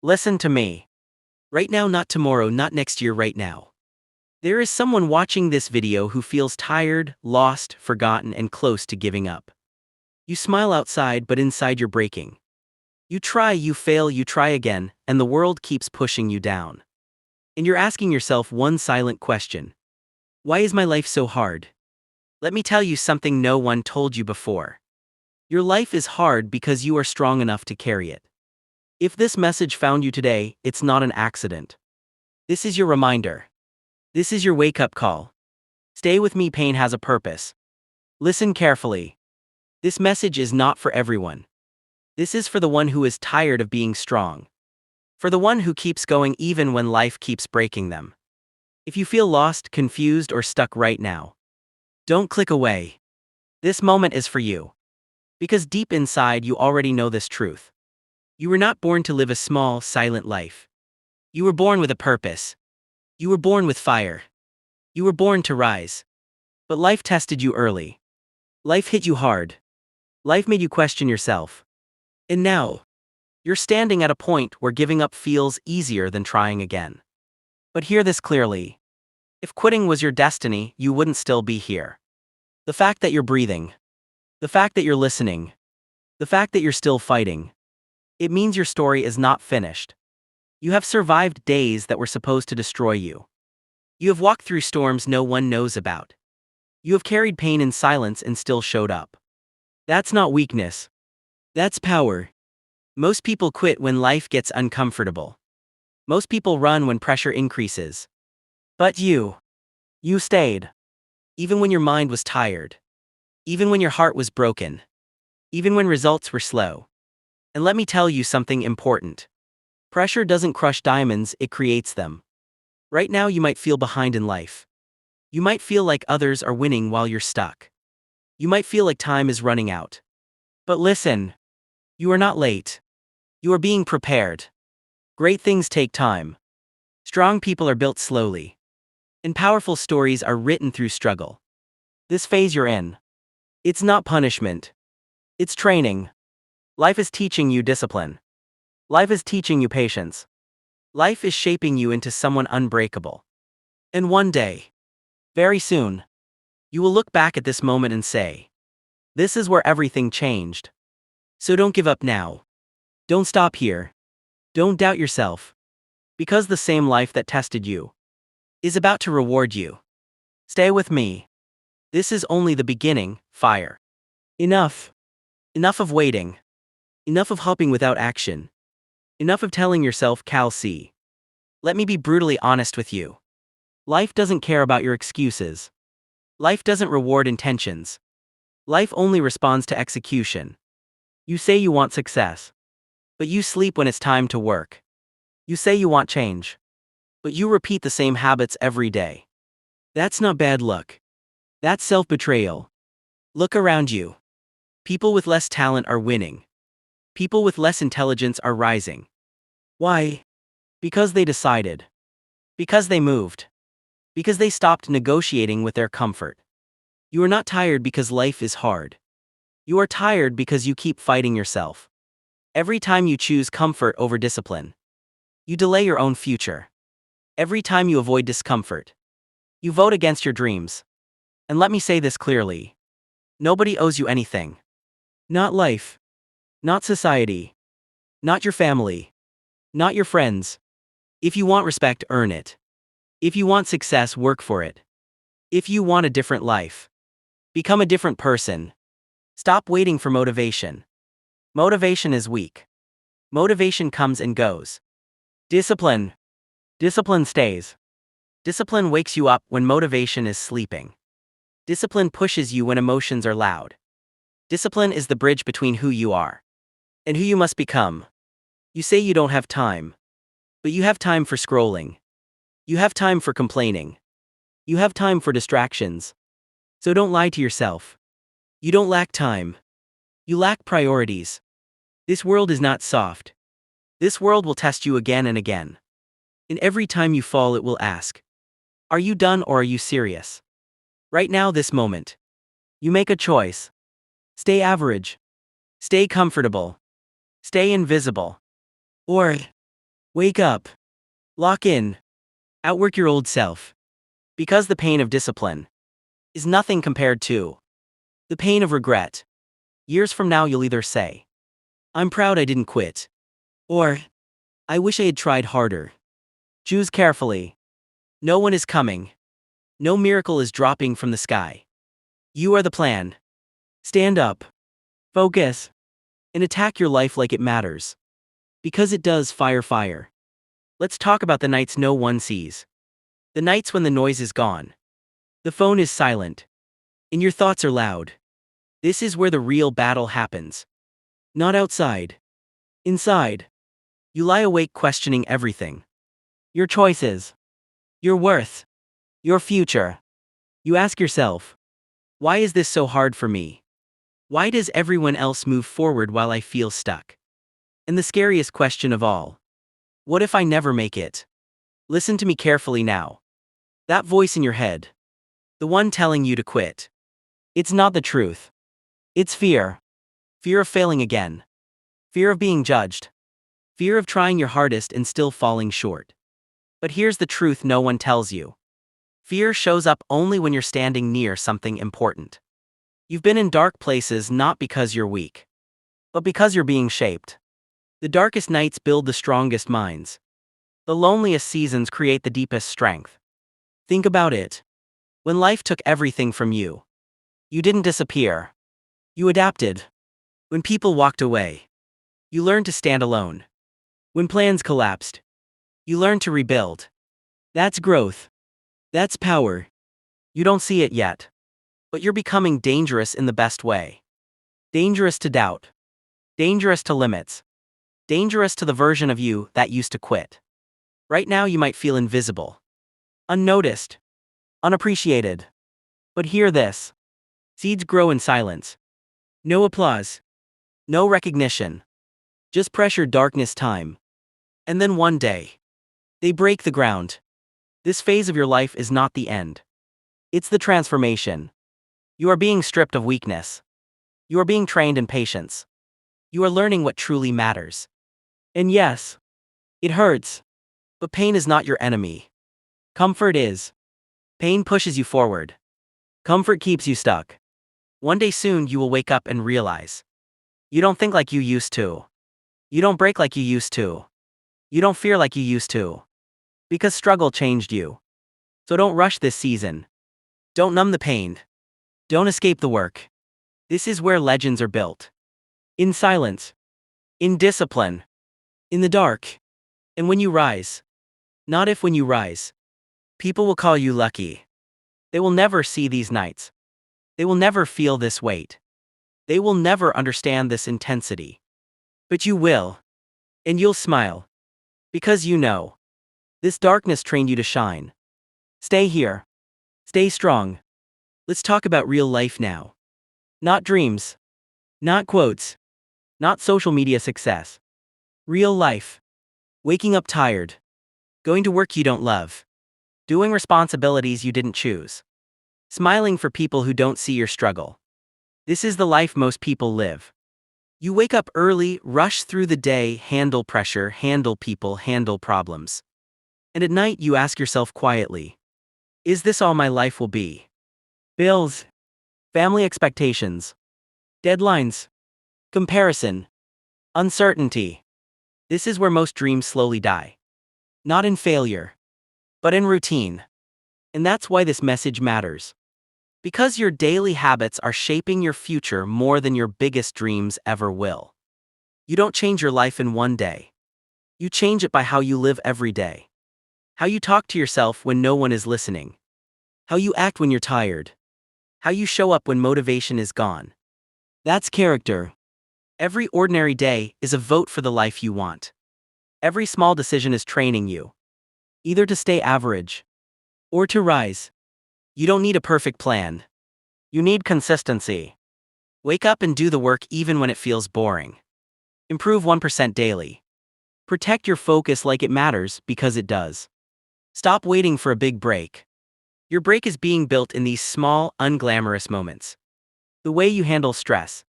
Listen to me. Right now, not tomorrow, not next year, right now. There is someone watching this video who feels tired, lost, forgotten, and close to giving up. You smile outside, but inside you're breaking. You try, you fail, you try again, and the world keeps pushing you down. And you're asking yourself one silent question. Why is my life so hard? Let me tell you something no one told you before. Your life is hard because you are strong enough to carry it. If this message found you today, it's not an accident. This is your reminder. This is your wake-up call. Stay with me, pain has a purpose. Listen carefully. This message is not for everyone. This is for the one who is tired of being strong. For the one who keeps going even when life keeps breaking them. If you feel lost, confused, or stuck right now, don't click away. This moment is for you. Because deep inside you already know this truth. You were not born to live a small, silent life. You were born with a purpose. You were born with fire. You were born to rise. But life tested you early. Life hit you hard. Life made you question yourself. And now, you're standing at a point where giving up feels easier than trying again. But hear this clearly. If quitting was your destiny, you wouldn't still be here. The fact that you're breathing, the fact that you're listening, the fact that you're still fighting, it means your story is not finished. You have survived days that were supposed to destroy you. You have walked through storms no one knows about. You have carried pain in silence and still showed up. That's not weakness. That's power. Most people quit when life gets uncomfortable. Most people run when pressure increases. But you stayed. Even when your mind was tired. Even when your heart was broken. Even when results were slow. And let me tell you something important. Pressure doesn't crush diamonds, it creates them. Right now you might feel behind in life. You might feel like others are winning while you're stuck. You might feel like time is running out. But listen. You are not late. You are being prepared. Great things take time. Strong people are built slowly. And powerful stories are written through struggle. This phase you're in. It's not punishment. It's training. Life is teaching you discipline. Life is teaching you patience. Life is shaping you into someone unbreakable. And one day, very soon, you will look back at this moment and say, this is where everything changed. So don't give up now. Don't stop here. Don't doubt yourself. Because the same life that tested you is about to reward you. Stay with me. This is only the beginning, fire. Enough. Enough of waiting. Enough of hoping without action. Enough of telling yourself, Cal C. Let me be brutally honest with you. Life doesn't care about your excuses. Life doesn't reward intentions. Life only responds to execution. You say you want success. But you sleep when it's time to work. You say you want change. But you repeat the same habits every day. That's not bad luck. That's self-betrayal. Look around you. People with less talent are winning. People with less intelligence are rising. Why? Because they decided. Because they moved. Because they stopped negotiating with their comfort. You are not tired because life is hard. You are tired because you keep fighting yourself. Every time you choose comfort over discipline, you delay your own future. Every time you avoid discomfort, you vote against your dreams. And let me say this clearly. Nobody owes you anything. Not life. Not society. Not your family. Not your friends. If you want respect, earn it. If you want success, work for it. If you want a different life, become a different person. Stop waiting for motivation. Motivation is weak. Motivation comes and goes. Discipline. Discipline stays. Discipline wakes you up when motivation is sleeping. Discipline pushes you when emotions are loud. Discipline is the bridge between who you are and who you must become. You say you don't have time. But you have time for scrolling. You have time for complaining. You have time for distractions. So don't lie to yourself. You don't lack time. You lack priorities. This world is not soft. This world will test you again and again. And every time you fall, it will ask, are you done or are you serious? Right now, this moment. You make a choice. Stay average. Stay comfortable. Stay invisible. Or Wake up. Lock in. Outwork your old self. Because the pain of discipline is nothing compared to the pain of regret. Years from now, you'll either say, I'm proud I didn't quit, or I wish I had tried harder. Choose carefully. No one is coming. No miracle is dropping from the sky. You are the plan. Stand up. Focus. And attack your life like it matters. Because it does. Fire. Let's talk about the nights no one sees. The nights when the noise is gone. The phone is silent. And your thoughts are loud. This is where the real battle happens. Not outside. Inside. You lie awake questioning everything. Your choices. Your worth. Your future. You ask yourself, why is this so hard for me? Why does everyone else move forward while I feel stuck? And the scariest question of all, what if I never make it? Listen to me carefully now. That voice in your head, the one telling you to quit, it's not the truth. It's fear. Fear of failing again. Fear of being judged. Fear of trying your hardest and still falling short. But here's the truth no one tells you. Fear shows up only when you're standing near something important. You've been in dark places not because you're weak, but because you're being shaped. The darkest nights build the strongest minds. The loneliest seasons create the deepest strength. Think about it. When life took everything from you, you didn't disappear. You adapted. When people walked away, you learned to stand alone. When plans collapsed, you learned to rebuild. That's growth. That's power. You don't see it yet, but you're becoming dangerous in the best way. Dangerous to doubt. Dangerous to limits. Dangerous to the version of you that used to quit. Right now you might feel invisible. Unnoticed. Unappreciated. But hear this. Seeds grow in silence. No applause. No recognition. Just pressure, darkness, time. And then one day, they break the ground. This phase of your life is not the end. It's the transformation. You are being stripped of weakness. You are being trained in patience. You are learning what truly matters. And yes, it hurts. But pain is not your enemy. Comfort is. Pain pushes you forward. Comfort keeps you stuck. One day soon you will wake up and realize. You don't think like you used to. You don't break like you used to. You don't fear like you used to. Because struggle changed you. So don't rush this season. Don't numb the pain. Don't escape the work. This is where legends are built. In silence. In discipline. In the dark. And when you rise. Not if when you rise. People will call you lucky. They will never see these nights. They will never feel this weight. They will never understand this intensity. But you will. And you'll smile. Because you know. This darkness trained you to shine. Stay here. Stay strong. Let's talk about real life now. Not dreams. Not quotes. Not social media success. Real life. Waking up tired. Going to work you don't love. Doing responsibilities you didn't choose. Smiling for people who don't see your struggle. This is the life most people live. You wake up early, rush through the day, handle pressure, handle people, handle problems. And at night you ask yourself quietly, is this all my life will be? Bills. Family expectations. Deadlines. Comparison. Uncertainty. This is where most dreams slowly die. Not in failure, but in routine. And that's why this message matters. Because your daily habits are shaping your future more than your biggest dreams ever will. You don't change your life in one day. You change it by how you live every day. How you talk to yourself when no one is listening. How you act when you're tired. How you show up when motivation is gone. That's character. Every ordinary day is a vote for the life you want. Every small decision is training you. Either to stay average or to rise. You don't need a perfect plan. You need consistency. Wake up and do the work even when it feels boring. Improve 1% daily. Protect your focus like it matters because it does. Stop waiting for a big break. Your break is being built in these small, unglamorous moments. The way you handle stress.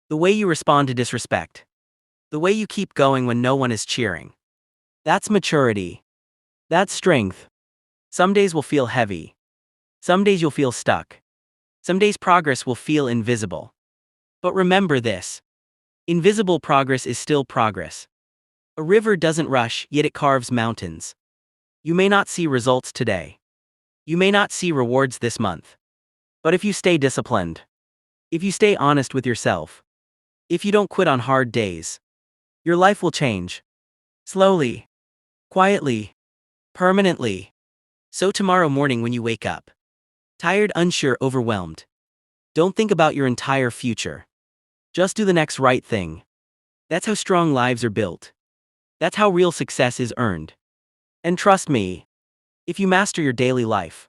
The way you respond to disrespect. The way you keep going when no one is cheering. That's maturity. That's strength. Some days will feel heavy. Some days you'll feel stuck. Some days progress will feel invisible. But remember this: invisible progress is still progress. A river doesn't rush, yet it carves mountains. You may not see results today. You may not see rewards this month. But if you stay disciplined, if you stay honest with yourself, if you don't quit on hard days, your life will change. Slowly, quietly, permanently. So tomorrow morning when you wake up, tired, unsure, overwhelmed, don't think about your entire future. Just do the next right thing. That's how strong lives are built. That's how real success is earned. And trust me, if you master your daily life,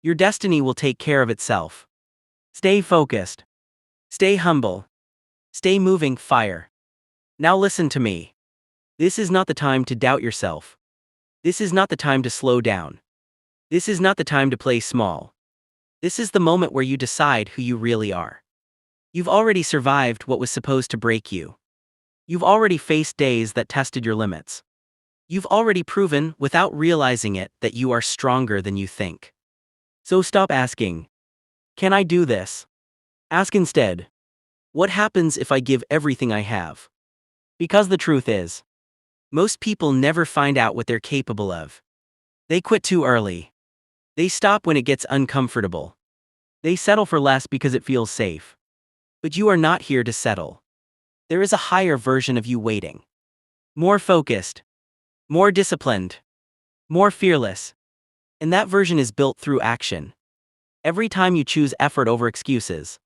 your destiny will take care of itself. Stay focused. Stay humble. Stay moving, fire. Now listen to me. This is not the time to doubt yourself. This is not the time to slow down. This is not the time to play small. This is the moment where you decide who you really are. You've already survived what was supposed to break you. You've already faced days that tested your limits. You've already proven, without realizing it, that you are stronger than you think. So stop asking, "Can I do this?" Ask instead, "What happens if I give everything I have?" Because the truth is, most people never find out what they're capable of. They quit too early. They stop when it gets uncomfortable. They settle for less because it feels safe. But you are not here to settle. There is a higher version of you waiting. More focused. More disciplined. More fearless. And that version is built through action. Every time you choose effort over excuses,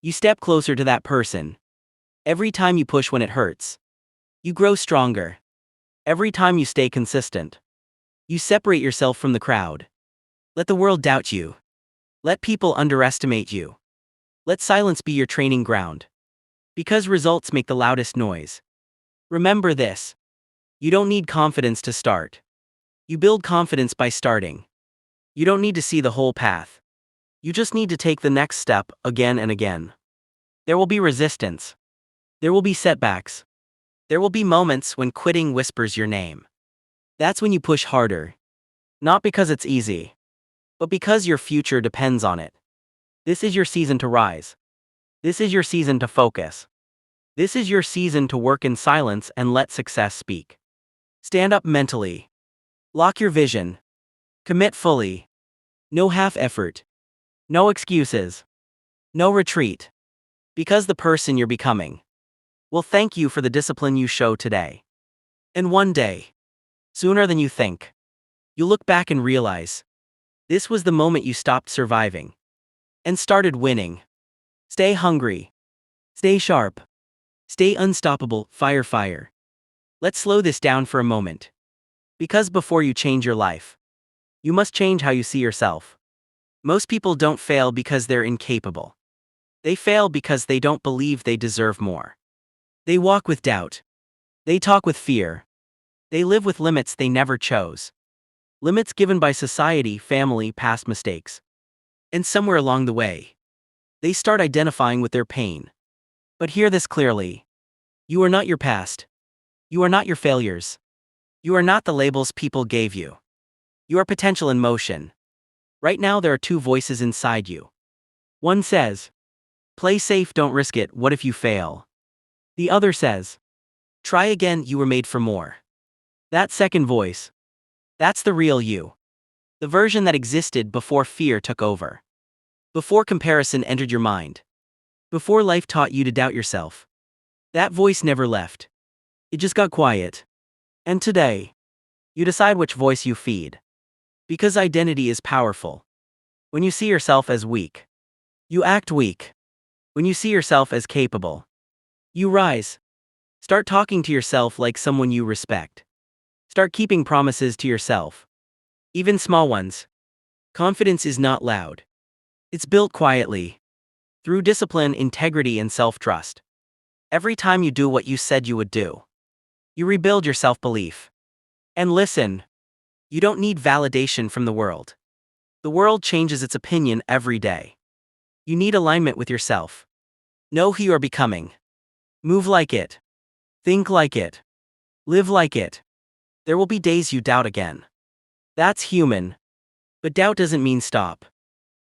you step closer to that person. Every time you push when it hurts, you grow stronger. Every time you stay consistent, you separate yourself from the crowd. Let the world doubt you. Let people underestimate you. Let silence be your training ground. Because results make the loudest noise. Remember this: you don't need confidence to start. You build confidence by starting. You don't need to see the whole path. You just need to take the next step again and again. There will be resistance. There will be setbacks. There will be moments when quitting whispers your name. That's when you push harder. Not because it's easy, but because your future depends on it. This is your season to rise. This is your season to focus. This is your season to work in silence and let success speak. Stand up mentally. Lock your vision. Commit fully. No half effort. No excuses. No retreat. Because the person you're becoming will thank you for the discipline you show today. And one day, sooner than you think, you'll look back and realize this was the moment you stopped surviving and started winning. Stay hungry. Stay sharp. Stay unstoppable, fire, fire. Let's slow this down for a moment. Because before you change your life, you must change how you see yourself. Most people don't fail because they're incapable. They fail because they don't believe they deserve more. They walk with doubt. They talk with fear. They live with limits they never chose. Limits given by society, family, past mistakes. And somewhere along the way, they start identifying with their pain. But hear this clearly. You are not your past. You are not your failures. You are not the labels people gave you. You are potential in motion. Right now there are two voices inside you. One says, "Play safe, don't risk it, what if you fail?" The other says, "Try again, you were made for more." That second voice, that's the real you. The version that existed before fear took over. Before comparison entered your mind. Before life taught you to doubt yourself. That voice never left. It just got quiet. And today, you decide which voice you feed. Because identity is powerful. When you see yourself as weak, you act weak. When you see yourself as capable, you rise. Start talking to yourself like someone you respect. Start keeping promises to yourself. Even small ones. Confidence is not loud. It's built quietly. Through discipline, integrity, and self-trust. Every time you do what you said you would do, you rebuild your self-belief. And listen, you don't need validation from the world. The world changes its opinion every day. You need alignment with yourself. Know who you are becoming. Move like it. Think like it. Live like it. There will be days you doubt again. That's human. But doubt doesn't mean stop.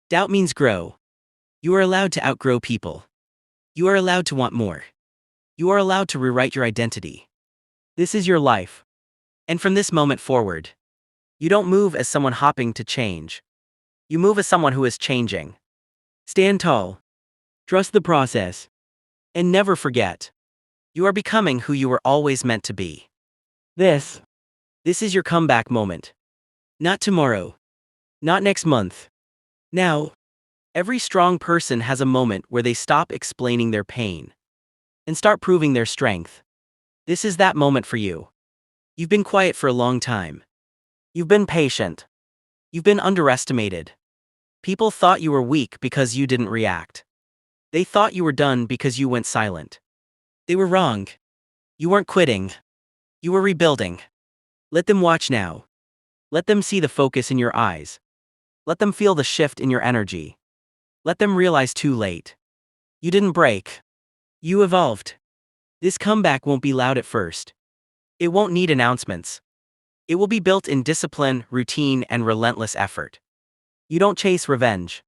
Doubt means grow. You are allowed to outgrow people. You are allowed to want more. You are allowed to rewrite your identity. This is your life. And from this moment forward, you don't move as someone hopping to change. You move as someone who is changing. Stand tall. Trust the process. And never forget. You are becoming who you were always meant to be. This is your comeback moment. Not tomorrow. Not next month. Now. Every strong person has a moment where they stop explaining their pain and start proving their strength. This is that moment for you. You've been quiet for a long time. You've been patient. You've been underestimated. People thought you were weak because you didn't react. They thought you were done because you went silent. They were wrong. You weren't quitting. You were rebuilding. Let them watch now. Let them see the focus in your eyes. Let them feel the shift in your energy. Let them realize too late. You didn't break. You evolved. This comeback won't be loud at first. It won't need announcements. It will be built in discipline, routine, and relentless effort. You don't chase revenge.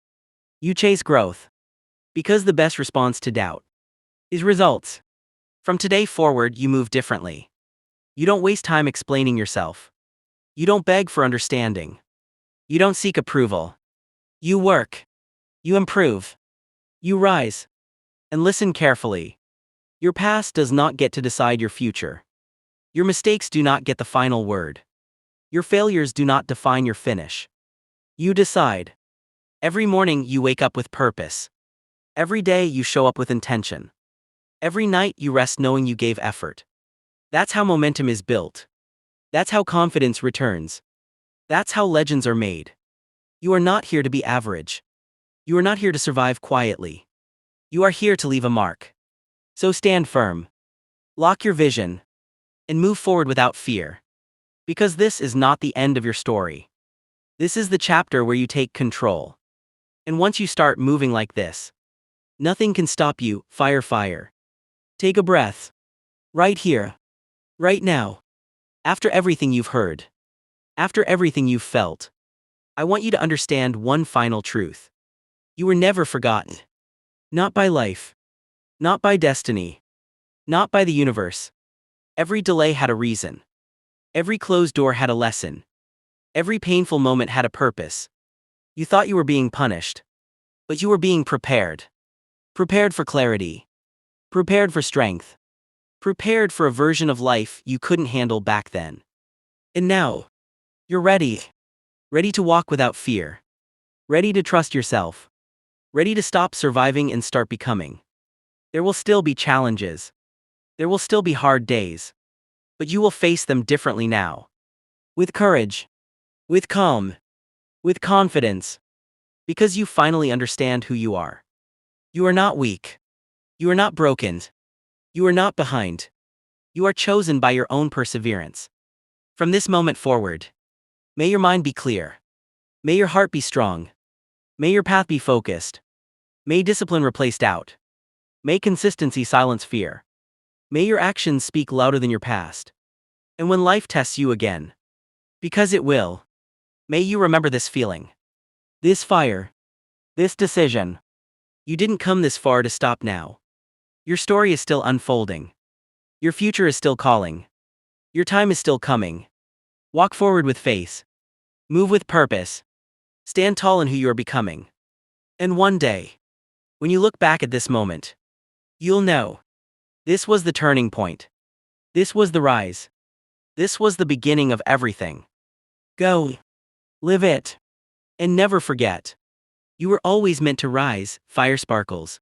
You chase growth. Because the best response to doubt is results. From today forward, you move differently. You don't waste time explaining yourself. You don't beg for understanding. You don't seek approval. You work. You improve. You rise. And listen carefully. Your past does not get to decide your future. Your mistakes do not get the final word. Your failures do not define your finish. You decide. Every morning you wake up with purpose. Every day you show up with intention. Every night you rest knowing you gave effort. That's how momentum is built. That's how confidence returns. That's how legends are made. You are not here to be average. You are not here to survive quietly. You are here to leave a mark. So stand firm. Lock your vision. And move forward without fear. Because this is not the end of your story. This is the chapter where you take control. And once you start moving like this, nothing can stop you. Fire. Take a breath. Right here. Right now. After everything you've heard. After everything you've felt. I want you to understand one final truth. You were never forgotten. Not by life. Not by destiny. Not by the universe. Every delay had a reason. Every closed door had a lesson. Every painful moment had a purpose. You thought you were being punished. But you were being prepared. Prepared for clarity. Prepared for strength. Prepared for a version of life you couldn't handle back then. And now, you're ready. Ready to walk without fear. Ready to trust yourself. Ready to stop surviving and start becoming. There will still be challenges. There will still be hard days. But you will face them differently now. With courage. With calm. With confidence. Because you finally understand who you are. You are not weak. You are not broken. You are not behind. You are chosen by your own perseverance. From this moment forward, may your mind be clear. May your heart be strong. May your path be focused. May discipline replace doubt. May consistency silence fear. May your actions speak louder than your past. And when life tests you again, because it will, may you remember this feeling. This fire. This decision. You didn't come this far to stop now. Your story is still unfolding. Your future is still calling. Your time is still coming. Walk forward with faith. Move with purpose. Stand tall in who you are becoming. And one day, when you look back at this moment, you'll know. This was the turning point. This was the rise. This was the beginning of everything. Go. Live it. And never forget. You were always meant to rise. Fire sparkles.